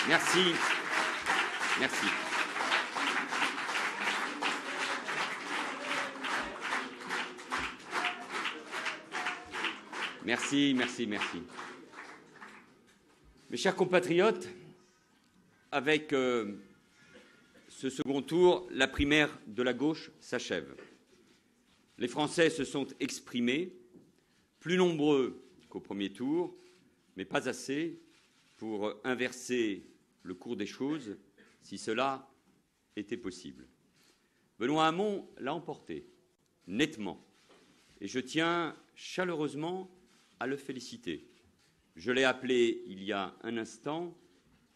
Merci. Merci. Merci, merci, merci. Mes chers compatriotes, avec ce second tour, la primaire de la gauche s'achève. Les Français se sont exprimés, plus nombreux qu'au premier tour, mais pas assez pour inverser le cours des choses, si cela était possible. Benoît Hamon l'a emporté, nettement, et je tiens chaleureusement à le féliciter. Je l'ai appelé il y a un instant,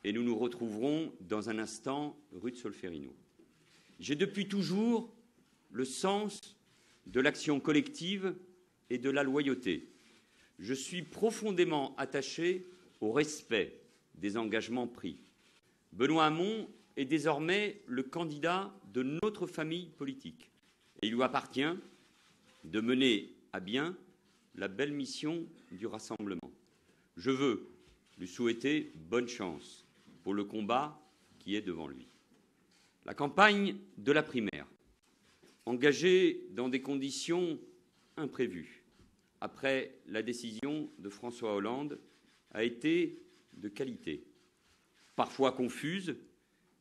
et nous nous retrouverons dans un instant rue de Solferino. J'ai depuis toujours le sens de l'action collective et de la loyauté. Je suis profondément attaché au respect des engagements pris. Benoît Hamon est désormais le candidat de notre famille politique et il lui appartient de mener à bien la belle mission du rassemblement. Je veux lui souhaiter bonne chance pour le combat qui est devant lui. La campagne de la primaire, engagée dans des conditions imprévues, après la décision de François Hollande, a été de qualité. Parfois confuse,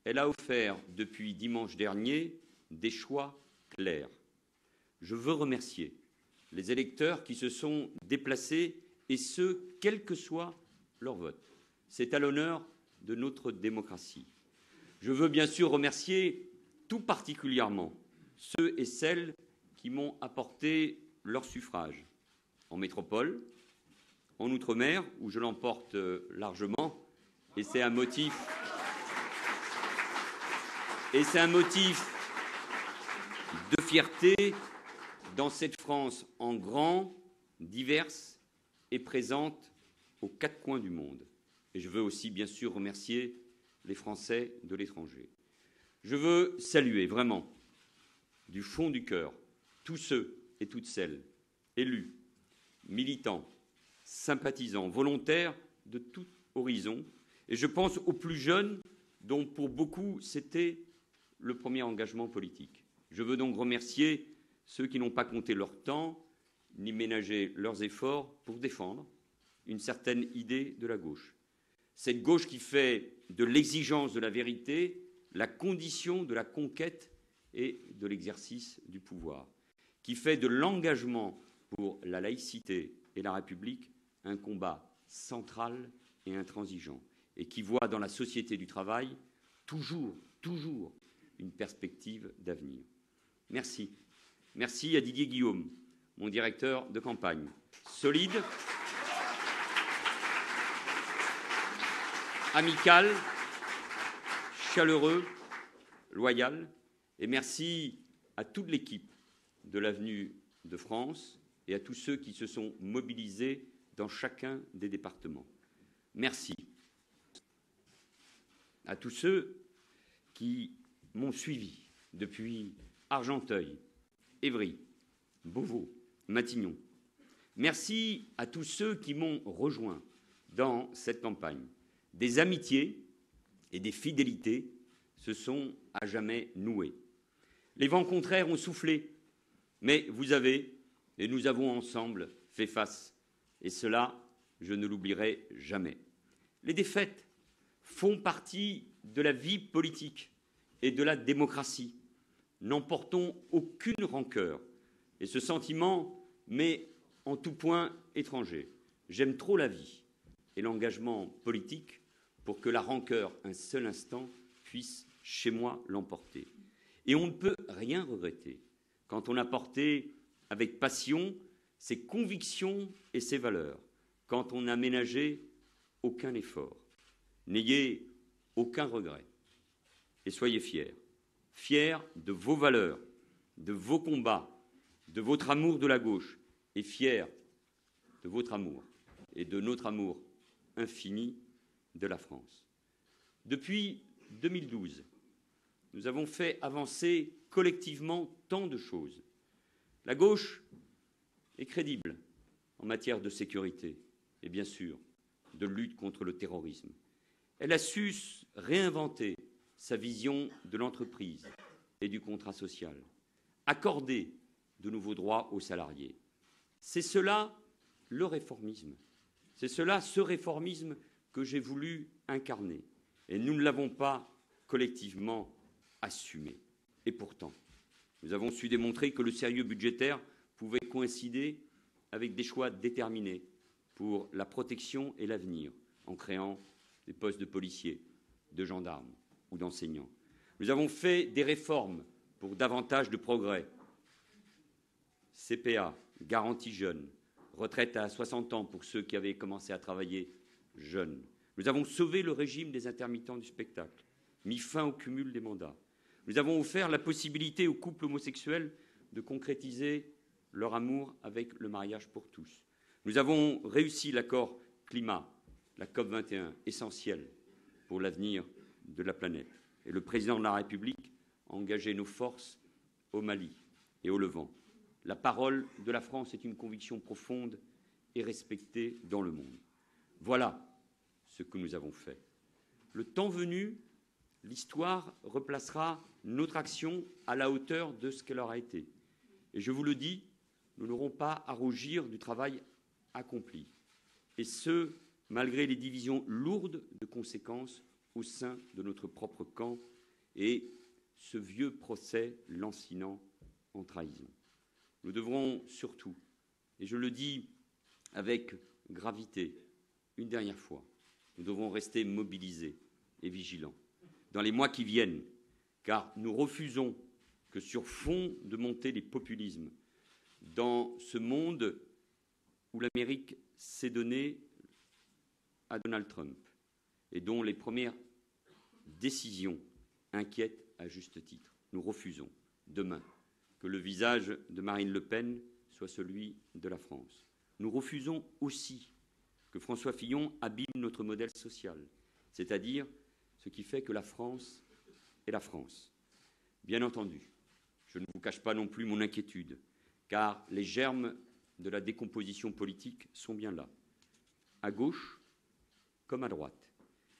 elle a offert depuis dimanche dernier des choix clairs. Je veux remercier les électeurs qui se sont déplacés, et ce, quel que soit leur vote. C'est à l'honneur de notre démocratie. Je veux bien sûr remercier tout particulièrement ceux et celles qui m'ont apporté leur suffrage, en métropole, en Outre-mer, où je l'emporte largement, et c'est un motif de fierté dans cette France en grand, diverse et présente aux quatre coins du monde. Et je veux aussi, bien sûr, remercier les Français de l'étranger. Je veux saluer vraiment, du fond du cœur, tous ceux et toutes celles, élus, militants, sympathisants, volontaires de tout horizon. Et je pense aux plus jeunes, dont pour beaucoup c'était le premier engagement politique. Je veux donc remercier ceux qui n'ont pas compté leur temps, ni ménagé leurs efforts pour défendre une certaine idée de la gauche. Cette gauche qui fait de l'exigence de la vérité la condition de la conquête et de l'exercice du pouvoir, qui fait de l'engagement pour la laïcité et la République un combat central et intransigeant, et qui voit dans la société du travail toujours une perspective d'avenir. Merci. Merci à Didier Guillaume, mon directeur de campagne, solide, amical, chaleureux, loyal, et merci à toute l'équipe de l'Avenue de France et à tous ceux qui se sont mobilisés dans chacun des départements. Merci à tous ceux qui m'ont suivi depuis Argenteuil, Évry, Beauvau, Matignon. Merci à tous ceux qui m'ont rejoint dans cette campagne. Des amitiés et des fidélités se sont à jamais nouées. Les vents contraires ont soufflé, mais vous avez et nous avons ensemble fait face. Et cela, je ne l'oublierai jamais. Les défaites font partie de la vie politique et de la démocratie. N'emportons aucune rancœur. Et ce sentiment m'est en tout point étranger. J'aime trop la vie et l'engagement politique pour que la rancœur, un seul instant, puisse chez moi l'emporter. Et on ne peut rien regretter quand on a porté avec passion ses convictions et ses valeurs, quand on n'a ménagé aucun effort. N'ayez aucun regret et soyez fiers. Fiers de vos valeurs, de vos combats, de votre amour de la gauche et fiers de votre amour et de notre amour infini de la France. Depuis 2012, nous avons fait avancer collectivement tant de choses. La gauche est crédible en matière de sécurité et bien sûr de lutte contre le terrorisme. Elle a su réinventer sa vision de l'entreprise et du contrat social, accorder de nouveaux droits aux salariés. C'est cela le réformisme. C'est cela, ce réformisme que j'ai voulu incarner. Et nous ne l'avons pas collectivement assumé. Et pourtant, nous avons su démontrer que le sérieux budgétaire pouvait coïncider avec des choix déterminés pour la protection et l'avenir, en créant des postes de policiers, de gendarmes ou d'enseignants. Nous avons fait des réformes pour davantage de progrès. CPA, garantie jeune, retraite à 60 ans pour ceux qui avaient commencé à travailler jeunes. Nous avons sauvé le régime des intermittents du spectacle, mis fin au cumul des mandats. Nous avons offert la possibilité aux couples homosexuels de concrétiser leur amour avec le mariage pour tous. Nous avons réussi l'accord climat, la COP21, essentiel pour l'avenir de la planète. Et le président de la République a engagé nos forces au Mali et au Levant. La parole de la France est une conviction profonde et respectée dans le monde. Voilà ce que nous avons fait. Le temps venu, l'histoire replacera notre action à la hauteur de ce qu'elle aura été. Et je vous le dis, nous n'aurons pas à rougir du travail accompli. Et ce, malgré les divisions lourdes de conséquences au sein de notre propre camp et ce vieux procès lancinant en trahison. Nous devrons surtout, et je le dis avec gravité, une dernière fois, nous devrons rester mobilisés et vigilants dans les mois qui viennent, car nous refusons que sur fond de montée des populismes, dans ce monde où l'Amérique s'est donnée à Donald Trump et dont les premières décisions inquiètent à juste titre, nous refusons demain que le visage de Marine Le Pen soit celui de la France. Nous refusons aussi que François Fillon abîme notre modèle social, c'est-à-dire ce qui fait que la France est la France. Bien entendu, je ne vous cache pas non plus mon inquiétude, car les germes de la décomposition politique sont bien là, à gauche comme à droite.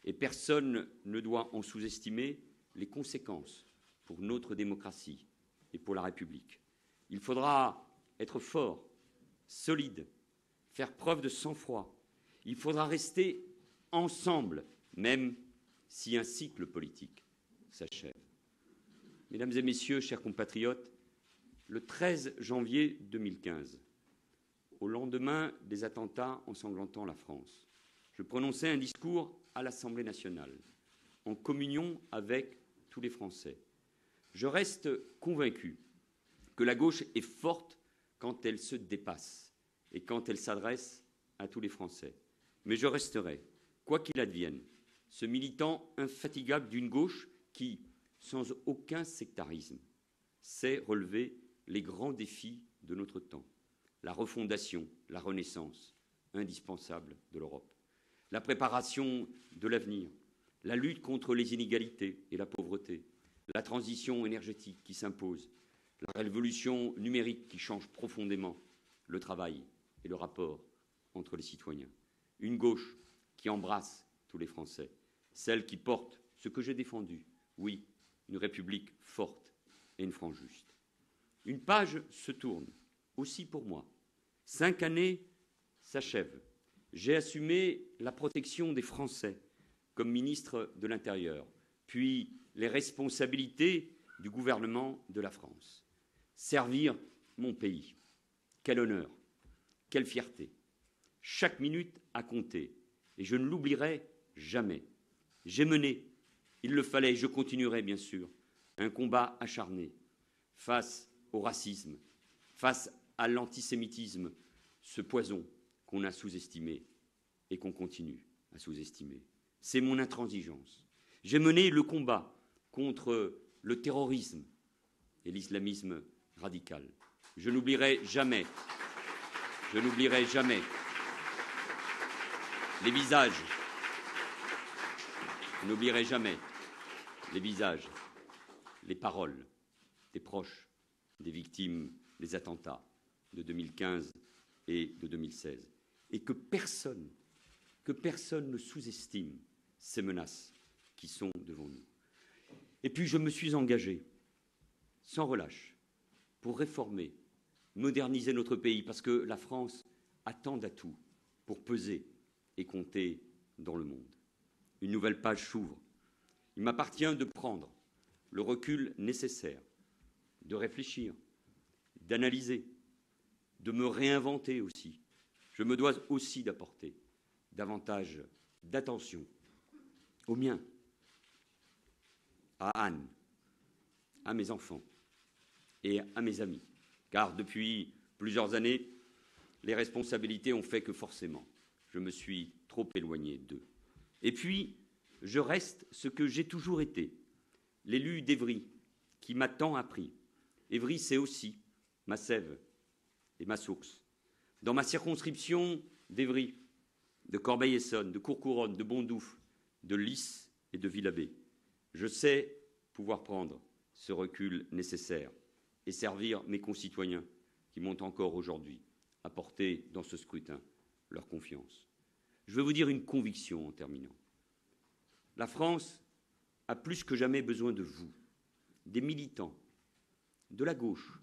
Et personne ne doit en sous-estimer les conséquences pour notre démocratie et pour la République. Il faudra être fort, solide, faire preuve de sang-froid. Il faudra rester ensemble, même si un cycle politique s'achève. Mesdames et messieurs, chers compatriotes, le 13 janvier 2015, au lendemain des attentats ensanglantant la France, je prononçais un discours à l'Assemblée nationale, en communion avec tous les Français. Je reste convaincu que la gauche est forte quand elle se dépasse et quand elle s'adresse à tous les Français. Mais je resterai, quoi qu'il advienne, ce militant infatigable d'une gauche qui, sans aucun sectarisme, sait relever les grands défis de notre temps. La refondation, la renaissance, indispensable de l'Europe. La préparation de l'avenir, la lutte contre les inégalités et la pauvreté, la transition énergétique qui s'impose, la révolution numérique qui change profondément le travail et le rapport entre les citoyens. Une gauche qui embrasse tous les Français, celle qui porte ce que j'ai défendu, oui, une République forte et une France juste. Une page se tourne, aussi pour moi. 5 années s'achèvent. J'ai assumé la protection des Français comme ministre de l'Intérieur, puis les responsabilités du gouvernement de la France. Servir mon pays, quel honneur, quelle fierté. Chaque minute a compté, et je ne l'oublierai jamais. J'ai mené, il le fallait, je continuerai bien sûr, un combat acharné face au racisme, face à l'antisémitisme, ce poison qu'on a sous-estimé et qu'on continue à sous-estimer. C'est mon intransigeance. J'ai mené le combat contre le terrorisme et l'islamisme radical. Je n'oublierai jamais les visages. Je n'oublierai jamais les visages, les paroles des proches des victimes des attentats de 2015 et de 2016. Et que personne ne sous-estime ces menaces qui sont devant nous. Et puis je me suis engagé, sans relâche, pour réformer, moderniser notre pays, parce que la France a tant d'atouts pour peser et compter dans le monde. Une nouvelle page s'ouvre. Il m'appartient de prendre le recul nécessaire, de réfléchir, d'analyser, de me réinventer aussi. Je me dois aussi d'apporter davantage d'attention aux miens, à Anne, à mes enfants et à mes amis. Car depuis plusieurs années, les responsabilités ont fait que forcément, je me suis trop éloigné d'eux. Et puis, je reste ce que j'ai toujours été, l'élu d'Évry, qui m'a tant appris. Évry, c'est aussi ma sève et ma source. Dans ma circonscription d'Évry, de Corbeil-Essonnes, de Courcouronnes, de Bondoufle, de Lys et de Villabé, je sais pouvoir prendre ce recul nécessaire et servir mes concitoyens qui m'ont encore aujourd'hui apporté dans ce scrutin leur confiance. Je veux vous dire une conviction en terminant. La France a plus que jamais besoin de vous, des militants, de la gauche,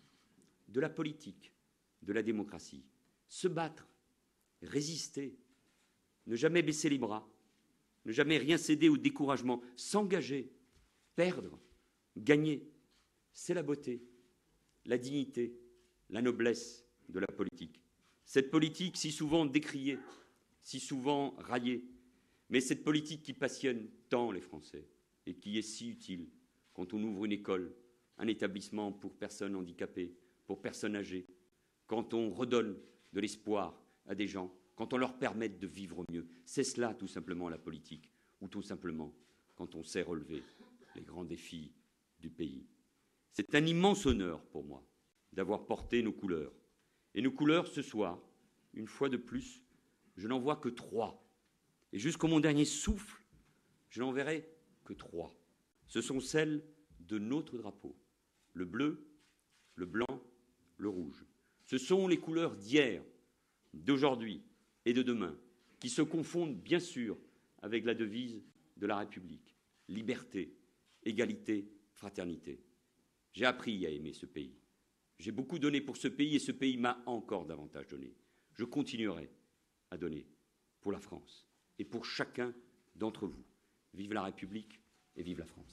de la politique, de la démocratie. Se battre, résister, ne jamais baisser les bras, ne jamais rien céder au découragement, s'engager, perdre, gagner. C'est la beauté, la dignité, la noblesse de la politique. Cette politique si souvent décriée, si souvent raillée, mais cette politique qui passionne tant les Français et qui est si utile quand on ouvre une école, un établissement pour personnes handicapées, pour personnes âgées, quand on redonne de l'espoir à des gens, quand on leur permet de vivre mieux. C'est cela tout simplement la politique, ou tout simplement quand on sait relever les grands défis du pays. C'est un immense honneur pour moi d'avoir porté nos couleurs. Et nos couleurs, ce soir, une fois de plus, je n'en vois que 3. Et jusqu'au mon dernier souffle, je n'en verrai que 3. Ce sont celles de notre drapeau, le bleu, le blanc, le rouge. Ce sont les couleurs d'hier, d'aujourd'hui et de demain, qui se confondent bien sûr avec la devise de la République. Liberté, égalité, fraternité. J'ai appris à aimer ce pays. J'ai beaucoup donné pour ce pays et ce pays m'a encore davantage donné. Je continuerai à donner pour la France et pour chacun d'entre vous. Vive la République et vive la France.